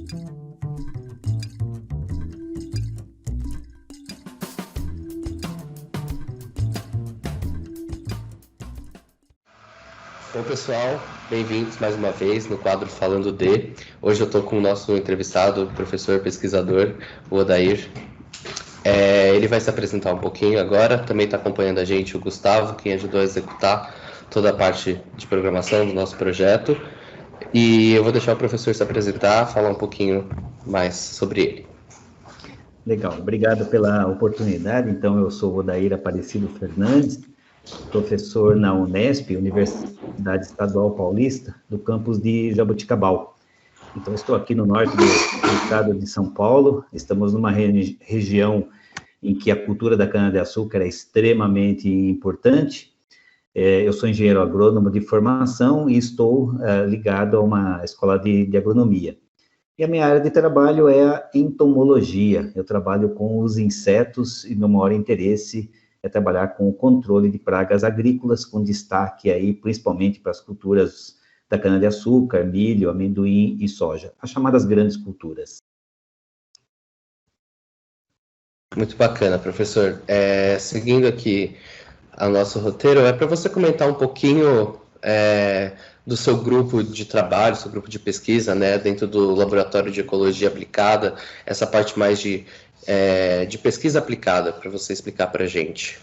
Oi, pessoal, bem-vindos mais uma vez no quadro Falando de. Hoje eu estou com o nosso entrevistado, professor pesquisador, o Odair. Ele vai se apresentar um pouquinho agora. Também está acompanhando a gente o Gustavo, quem ajudou a executar toda a parte de programação do nosso projeto. E eu vou deixar o professor se apresentar, falar um pouquinho mais sobre ele. Legal, obrigado pela oportunidade. Então, eu sou o Odair Aparecido Fernandes, professor na Unesp, Universidade Estadual Paulista, do campus de Jaboticabal. Então, estou aqui no norte do estado de São Paulo. Estamos numa região em que a cultura da cana-de-açúcar é extremamente importante. Eu sou engenheiro agrônomo de formação e estou ligado a uma escola de agronomia. E a minha área de trabalho é a entomologia. Eu trabalho com os insetos e meu maior interesse é trabalhar com o controle de pragas agrícolas, com destaque aí principalmente para as culturas da cana-de-açúcar, milho, amendoim e soja, as chamadas grandes culturas. Muito bacana, professor. Seguindo aqui o nosso roteiro, é para você comentar um pouquinho do seu grupo de trabalho, seu grupo de pesquisa, né, dentro do Laboratório de Ecologia Aplicada, essa parte mais de pesquisa aplicada, para você explicar para a gente.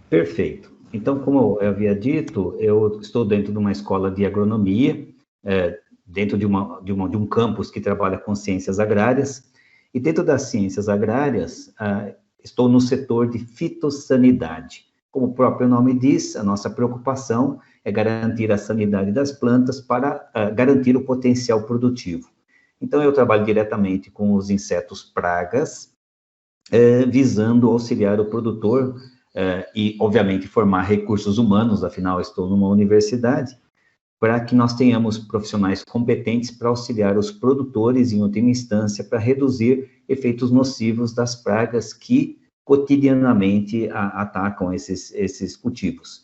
Perfeito. Então, como eu havia dito, eu estou dentro de uma escola de agronomia, dentro de um campus que trabalha com ciências agrárias, e dentro das ciências agrárias, estou no setor de fitossanidade. Como o próprio nome diz, a nossa preocupação é garantir a sanidade das plantas para garantir o potencial produtivo. Então, eu trabalho diretamente com os insetos pragas, visando auxiliar o produtor e, obviamente, formar recursos humanos, afinal, estou numa universidade, para que nós tenhamos profissionais competentes para auxiliar os produtores, em última instância, para reduzir efeitos nocivos das pragas que cotidianamente atacam esses cultivos.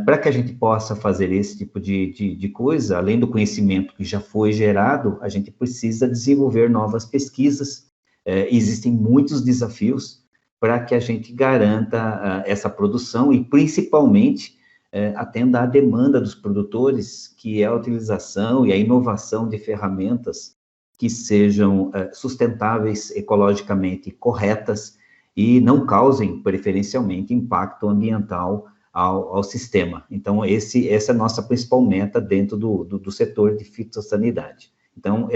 Para que a gente possa fazer esse tipo de coisa, além do conhecimento que já foi gerado, a gente precisa desenvolver novas pesquisas. Existem muitos desafios para que a gente garanta essa produção e, principalmente, atenda à demanda dos produtores, que é a utilização e a inovação de ferramentas que sejam sustentáveis, ecologicamente corretas e não causem, preferencialmente, impacto ambiental ao sistema. Então, essa é a nossa principal meta dentro do setor de fitossanidade. Então,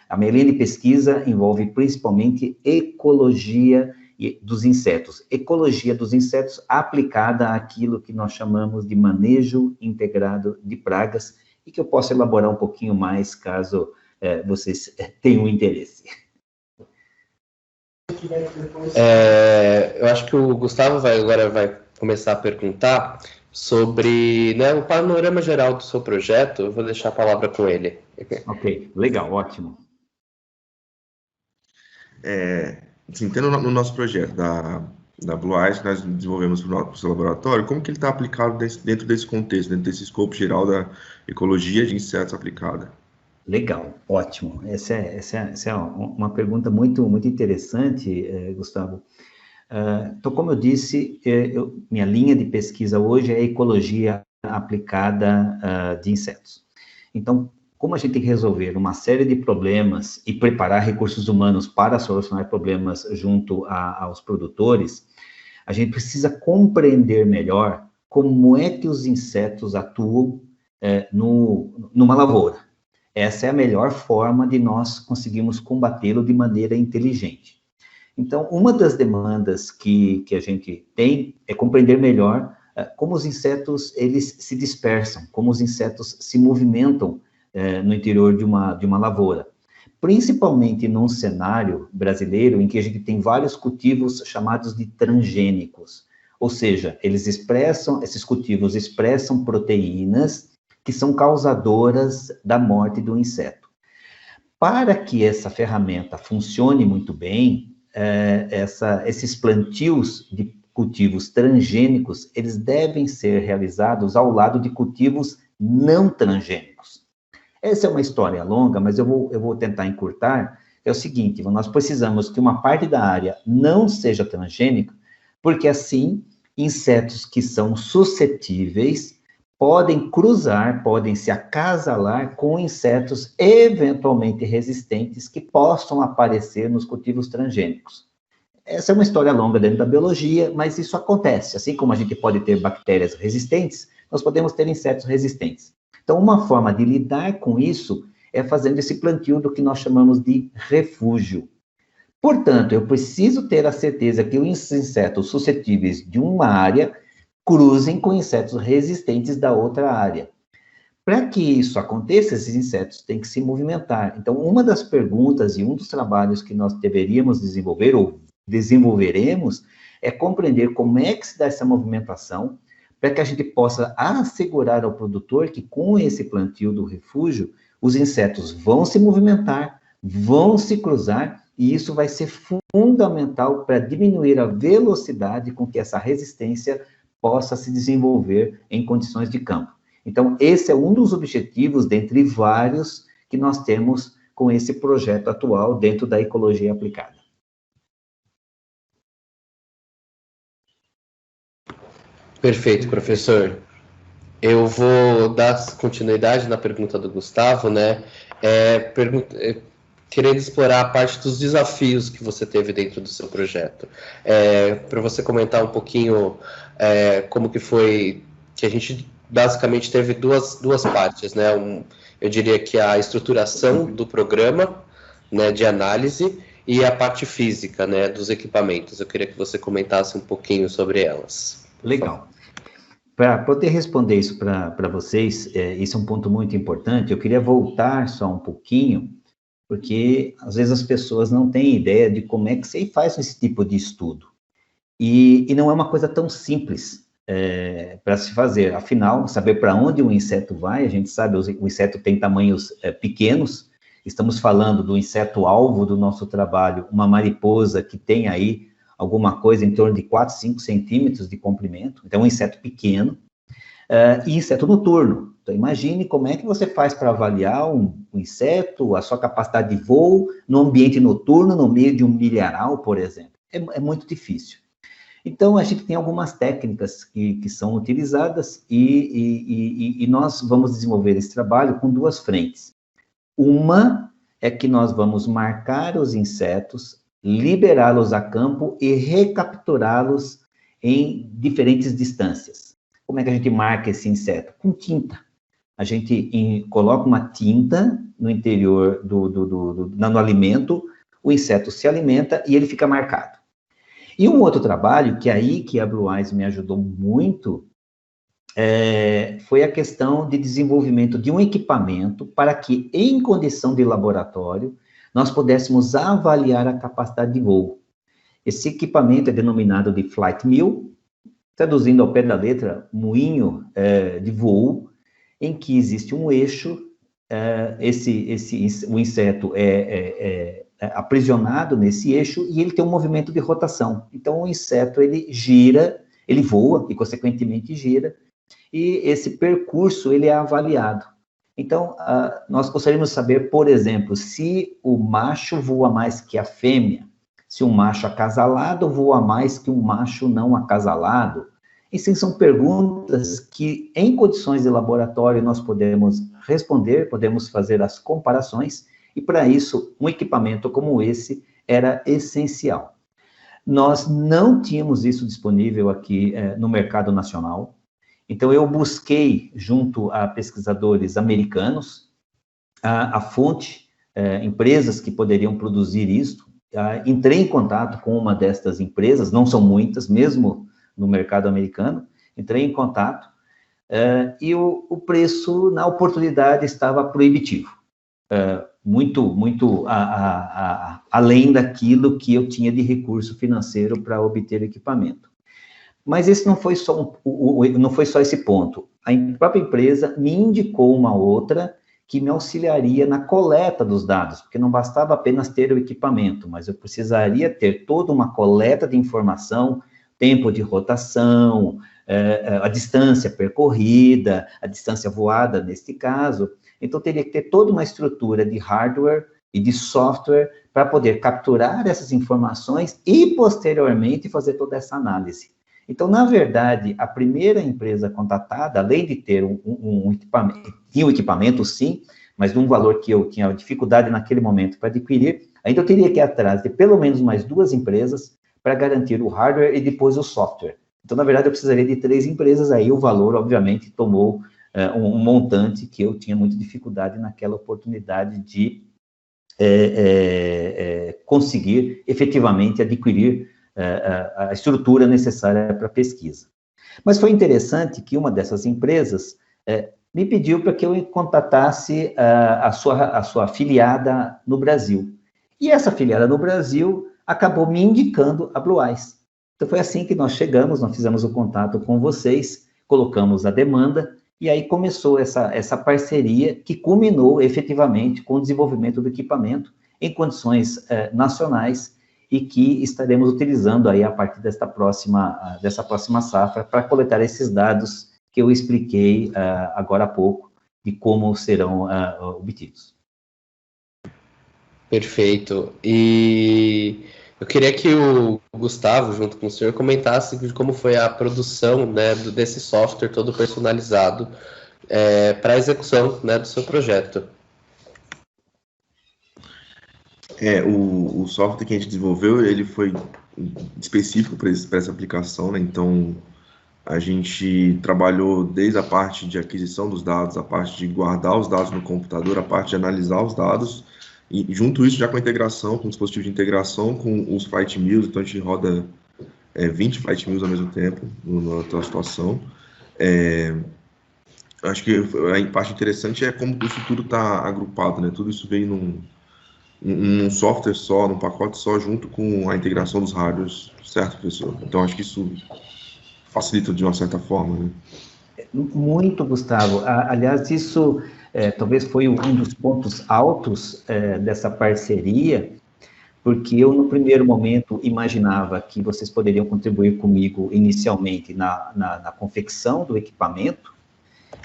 a minha linha de pesquisa envolve principalmente ecologia dos insetos, ecologia dos insetos aplicada àquilo que nós chamamos de manejo integrado de pragas, e que eu posso elaborar um pouquinho mais, caso vocês tenham interesse. Eu acho que o Gustavo agora vai começar a perguntar sobre, né, o panorama geral do seu projeto. Eu vou deixar a palavra com ele. Ok, legal, ótimo. Assim, tendo no nosso projeto da Blue Eyes, que nós desenvolvemos para o seu laboratório, como que ele está aplicado dentro desse contexto, dentro desse escopo geral da ecologia de insetos aplicada? Legal, ótimo. Essa é uma pergunta muito, muito interessante, Gustavo. Então, como eu disse, minha linha de pesquisa hoje é ecologia aplicada de insetos. Então, como a gente tem que resolver uma série de problemas e preparar recursos humanos para solucionar problemas junto aos produtores, a gente precisa compreender melhor como é que os insetos atuam numa lavoura. Essa é a melhor forma de nós conseguirmos combatê-lo de maneira inteligente. Então, uma das demandas que a gente tem é compreender melhor como os insetos eles se dispersam, como os insetos se movimentam no interior de uma lavoura. Principalmente num cenário brasileiro em que a gente tem vários cultivos chamados de transgênicos, ou seja, esses cultivos expressam proteínas que são causadoras da morte do inseto. Para que essa ferramenta funcione muito bem, esses plantios de cultivos transgênicos, eles devem ser realizados ao lado de cultivos não transgênicos. Essa é uma história longa, mas eu vou tentar encurtar. É o seguinte, nós precisamos que uma parte da área não seja transgênica, porque assim, insetos que são suscetíveis podem cruzar, podem se acasalar com insetos eventualmente resistentes que possam aparecer nos cultivos transgênicos. Essa é uma história longa dentro da biologia, mas isso acontece. Assim como a gente pode ter bactérias resistentes, nós podemos ter insetos resistentes. Então, uma forma de lidar com isso é fazendo esse plantio do que nós chamamos de refúgio. Portanto, eu preciso ter a certeza que os insetos suscetíveis de uma área cruzem com insetos resistentes da outra área. Para que isso aconteça, esses insetos têm que se movimentar. Então, uma das perguntas e um dos trabalhos que nós deveríamos desenvolver, ou desenvolveremos, é compreender como é que se dá essa movimentação, para que a gente possa assegurar ao produtor que, com esse plantio do refúgio, os insetos vão se movimentar, vão se cruzar, e isso vai ser fundamental para diminuir a velocidade com que essa resistência possa se desenvolver em condições de campo. Então, esse é um dos objetivos, dentre vários, que nós temos com esse projeto atual dentro da ecologia aplicada. Perfeito, professor. Eu vou dar continuidade na pergunta do Gustavo, né? Querendo explorar a parte dos desafios que você teve dentro do seu projeto. Para você comentar um pouquinho como que foi, que a gente basicamente teve duas partes, né? Eu diria que a estruturação do programa, né, de análise, e a parte física, né, dos equipamentos. Eu queria que você comentasse um pouquinho sobre elas. Legal. Para poder responder isso para vocês, isso é um ponto muito importante. Eu queria voltar só um pouquinho, porque às vezes as pessoas não têm ideia de como é que se faz esse tipo de estudo. E não é uma coisa tão simples para se fazer. Afinal, saber para onde um inseto vai, a gente sabe, o inseto tem tamanhos pequenos. Estamos falando do inseto-alvo do nosso trabalho, uma mariposa que tem aí alguma coisa em torno de 4, 5 centímetros de comprimento. Então, um inseto pequeno. E inseto noturno. Então, imagine como é que você faz para avaliar um inseto, a sua capacidade de voo, no ambiente noturno, no meio de um milharal, por exemplo. É muito difícil. Então, a gente tem algumas técnicas que são utilizadas e nós vamos desenvolver esse trabalho com duas frentes. Uma é que nós vamos marcar os insetos, liberá-los a campo e recapturá-los em diferentes distâncias. Como é que a gente marca esse inseto? Com tinta. A gente coloca uma tinta no interior no alimento, o inseto se alimenta e ele fica marcado. E um outro trabalho, que a Blue Eyes me ajudou muito, foi a questão de desenvolvimento de um equipamento para que, em condição de laboratório, nós pudéssemos avaliar a capacidade de voo. Esse equipamento é denominado de Flight Mill, traduzindo ao pé da letra, moinho de voo, em que existe um eixo, o inseto é aprisionado nesse eixo e ele tem um movimento de rotação. Então, o inseto, ele gira, ele voa e, consequentemente, gira, e esse percurso, ele é avaliado. Então, nós gostaríamos de saber, por exemplo, se o macho voa mais que a fêmea, se um macho acasalado voa mais que um macho não acasalado. Essas são perguntas que, em condições de laboratório, nós podemos responder, podemos fazer as comparações, e para isso, um equipamento como esse era essencial. Nós não tínhamos isso disponível aqui no mercado nacional, então eu busquei, junto a pesquisadores americanos, a fonte, empresas que poderiam produzir isso. Entrei em contato com uma destas empresas, não são muitas, mesmo no mercado americano, entrei em contato, e o preço, na oportunidade, estava proibitivo. Muito além daquilo que eu tinha de recurso financeiro para obter equipamento. Mas esse não foi só esse ponto. A própria empresa me indicou uma outra que me auxiliaria na coleta dos dados, porque não bastava apenas ter o equipamento, mas eu precisaria ter toda uma coleta de informação, tempo de rotação, a distância percorrida, a distância voada, neste caso, Então, teria que ter toda uma estrutura de hardware e de software para poder capturar essas informações e, posteriormente, fazer toda essa análise. Então, na verdade, a primeira empresa contatada, além de ter um equipamento, tinha um equipamento, sim, mas de um valor que eu tinha dificuldade naquele momento para adquirir, ainda eu teria que ir atrás de pelo menos mais 2 empresas para garantir o hardware e depois o software. Então, na verdade, eu precisaria de 3 empresas, aí o valor, obviamente, tomou um montante que eu tinha muita dificuldade naquela oportunidade de conseguir efetivamente adquirir a estrutura necessária para a pesquisa. Mas foi interessante que uma dessas empresas me pediu para que eu contatasse a sua afiliada no Brasil. E essa afiliada no Brasil acabou me indicando a Blue Eyes. Então, foi assim que nós chegamos, nós fizemos o contato com vocês, colocamos a demanda, e aí começou essa parceria que culminou efetivamente com o desenvolvimento do equipamento em condições nacionais e que estaremos utilizando aí a partir dessa próxima safra para coletar esses dados que eu expliquei agora há pouco de como serão obtidos. Perfeito. E eu queria que o Gustavo, junto com o senhor, comentasse de como foi a produção, né, desse software todo personalizado para a execução, né, do seu projeto. O software que a gente desenvolveu, ele foi específico para essa aplicação, né? Então, a gente trabalhou desde a parte de aquisição dos dados, a parte de guardar os dados no computador, a parte de analisar os dados, e junto isso já com a integração, com o dispositivo de integração, com os flight mills. Então a gente roda 20 flight mills ao mesmo tempo na atual situação. Acho que a parte interessante é como isso tudo está agrupado, né? Tudo isso veio num software só, num pacote só, junto com a integração dos hardwares, certo, professor? Então acho que isso facilita de uma certa forma, né? Muito, Gustavo. Aliás, isso talvez foi um dos pontos altos dessa parceria, porque eu, no primeiro momento, imaginava que vocês poderiam contribuir comigo inicialmente na confecção do equipamento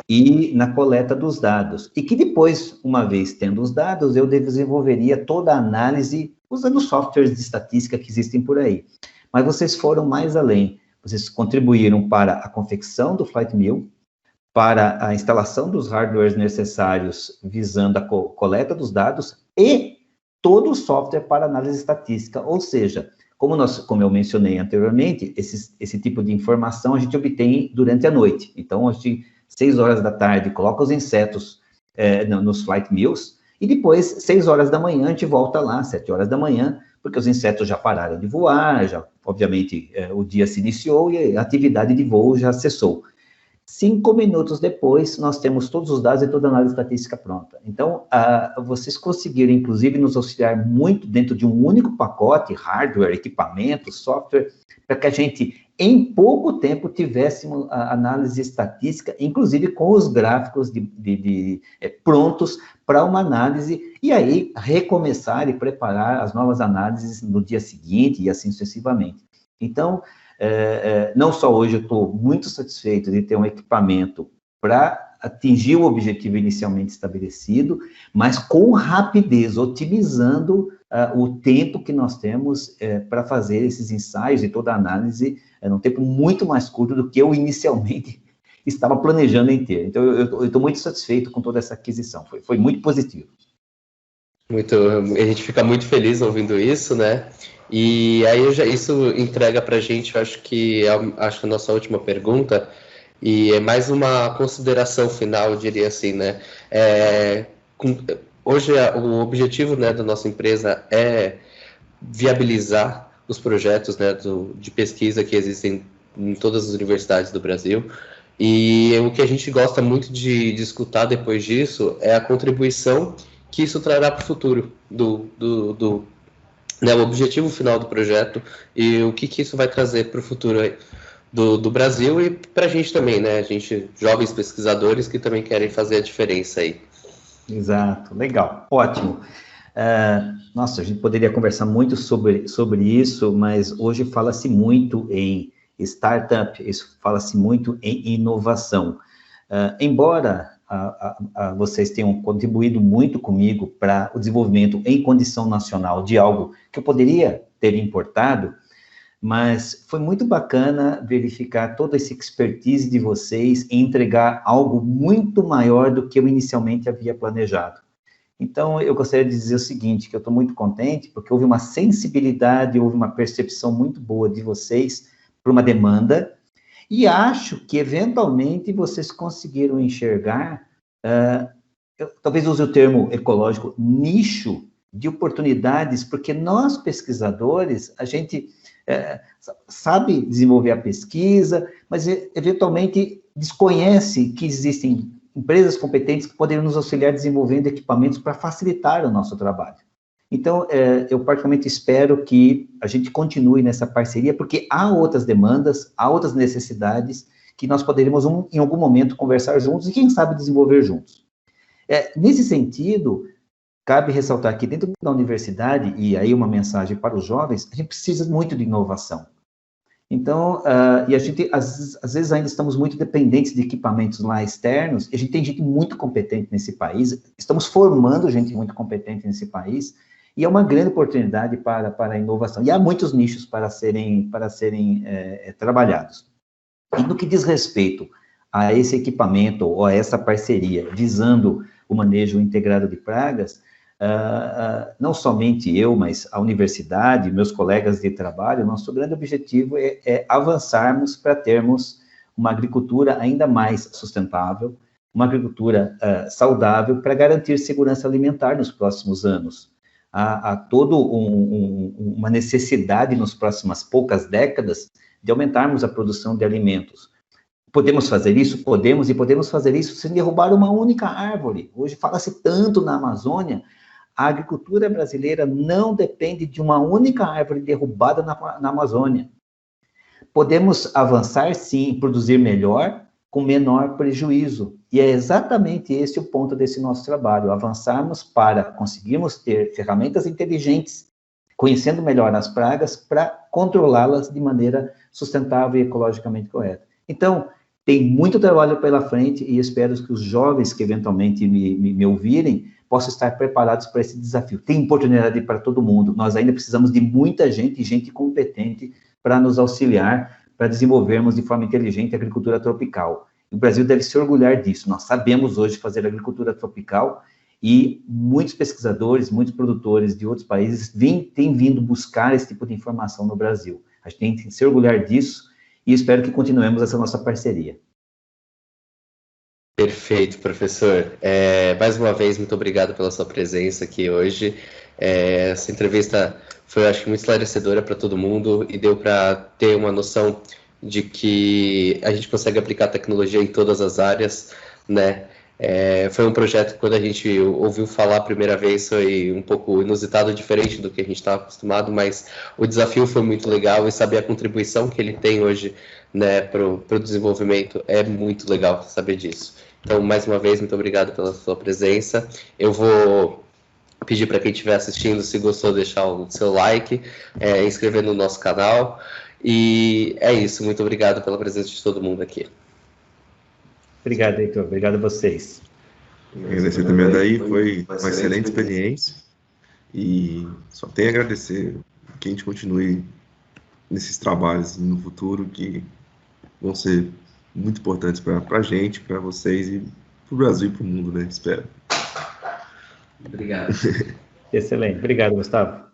e na coleta dos dados, e que depois, uma vez tendo os dados, eu desenvolveria toda a análise usando softwares de estatística que existem por aí. Mas vocês foram mais além, vocês contribuíram para a confecção do flight mill, para a instalação dos hardwares necessários visando a coleta dos dados e todo o software para análise estatística, ou seja, como eu mencionei anteriormente, esse tipo de informação a gente obtém durante a noite. Então, a gente, 6 horas da tarde, coloca os insetos nos flight mills, e depois, 6 horas da manhã, a gente volta lá, 7 horas da manhã, porque os insetos já pararam de voar, obviamente, o dia se iniciou e a atividade de voo já cessou. 5 minutos depois, nós temos todos os dados e toda a análise estatística pronta. Então, vocês conseguiram, inclusive, nos auxiliar muito dentro de um único pacote, hardware, equipamento, software, para que a gente, em pouco tempo, tivéssemos a análise estatística, inclusive com os gráficos prontos para uma análise, e aí recomeçar e preparar as novas análises no dia seguinte e assim sucessivamente. Então, não só hoje eu estou muito satisfeito de ter um equipamento para atingir o objetivo inicialmente estabelecido, mas com rapidez, otimizando o tempo que nós temos para fazer esses ensaios e toda a análise num tempo muito mais curto do que eu inicialmente estava planejando em ter. Então, eu estou muito satisfeito com toda essa aquisição, foi muito positivo. A gente fica muito feliz ouvindo isso, né? E aí isso entrega para a gente, acho que a nossa última pergunta, e é mais uma consideração final, eu diria assim, né? Hoje o objetivo, né, da nossa empresa é viabilizar os projetos, né, de pesquisa que existem em todas as universidades do Brasil, e o que a gente gosta muito de escutar depois disso é a contribuição que isso trará para o futuro né, o objetivo final do projeto e o que isso vai trazer para o futuro aí do Brasil e para a gente também, né? A gente, jovens pesquisadores que também querem fazer a diferença aí. Exato, legal, ótimo. Nossa, a gente poderia conversar muito sobre isso, mas hoje fala-se muito em startup, fala-se muito em inovação. Embora vocês tenham contribuído muito comigo para o desenvolvimento em condição nacional de algo que eu poderia ter importado, mas foi muito bacana verificar toda essa expertise de vocês em entregar algo muito maior do que eu inicialmente havia planejado. Então, eu gostaria de dizer o seguinte, que eu estou muito contente, porque houve uma sensibilidade, houve uma percepção muito boa de vocês para uma demanda, e acho que, eventualmente, vocês conseguiram enxergar, eu talvez use o termo ecológico, nicho de oportunidades, porque nós, pesquisadores, a gente sabe desenvolver a pesquisa, mas, eventualmente, desconhece que existem empresas competentes que poderiam nos auxiliar desenvolvendo equipamentos para facilitar o nosso trabalho. Então, eu particularmente espero que a gente continue nessa parceria, porque há outras demandas, há outras necessidades que nós poderíamos, em algum momento, conversar juntos e, quem sabe, desenvolver juntos. Nesse sentido, cabe ressaltar que dentro da universidade, e aí uma mensagem para os jovens, a gente precisa muito de inovação. Então, e a gente, às vezes, ainda estamos muito dependentes de equipamentos lá externos, e a gente tem gente muito competente nesse país, estamos formando gente muito competente nesse país, e é uma grande oportunidade para a inovação. E há muitos nichos para serem trabalhados. E no que diz respeito a esse equipamento, ou a essa parceria, visando o manejo integrado de pragas, não somente eu, mas a universidade, meus colegas de trabalho, nosso grande objetivo é avançarmos para termos uma agricultura ainda mais sustentável, uma agricultura saudável para garantir segurança alimentar nos próximos anos. Há toda uma necessidade nas próximas poucas décadas de aumentarmos a produção de alimentos. Podemos fazer isso? Podemos, e podemos fazer isso sem derrubar uma única árvore. Hoje fala-se tanto na Amazônia. A agricultura brasileira não depende de uma única árvore derrubada na Amazônia. Podemos avançar, sim, produzir melhor, com menor prejuízo. E é exatamente esse o ponto desse nosso trabalho, avançarmos para conseguirmos ter ferramentas inteligentes, conhecendo melhor as pragas, para controlá-las de maneira sustentável e ecologicamente correta. Então, tem muito trabalho pela frente e espero que os jovens que eventualmente me ouvirem possam estar preparados para esse desafio. Tem oportunidade para todo mundo. Nós ainda precisamos de muita gente, gente competente, para nos auxiliar, para desenvolvermos de forma inteligente a agricultura tropical. O Brasil deve se orgulhar disso. Nós sabemos hoje fazer agricultura tropical e muitos pesquisadores, muitos produtores de outros países têm vindo buscar esse tipo de informação no Brasil. A gente tem que se orgulhar disso e espero que continuemos essa nossa parceria. Perfeito, professor. Mais uma vez, muito obrigado pela sua presença aqui hoje. Essa entrevista foi, acho que, muito esclarecedora para todo mundo e deu para ter uma noção de que a gente consegue aplicar tecnologia em todas as áreas, né? Foi um projeto que, quando a gente ouviu falar a primeira vez, foi um pouco inusitado, diferente do que a gente estava acostumado, mas o desafio foi muito legal e saber a contribuição que ele tem hoje, né, para o desenvolvimento é muito legal saber disso. Então, mais uma vez, muito obrigado pela sua presença. Eu vou pedir para quem estiver assistindo, se gostou, deixar o seu like, inscrever no nosso canal. E é isso, muito obrigado pela presença de todo mundo aqui. Obrigado, Heitor. Obrigado a vocês. Agradecer também a Daí, foi uma excelente experiência. E só tenho a agradecer que a gente continue nesses trabalhos no futuro, que vão ser muito importantes para a gente, para vocês e para o Brasil e para o mundo, né? Espero. Obrigado. Excelente. Obrigado, Gustavo.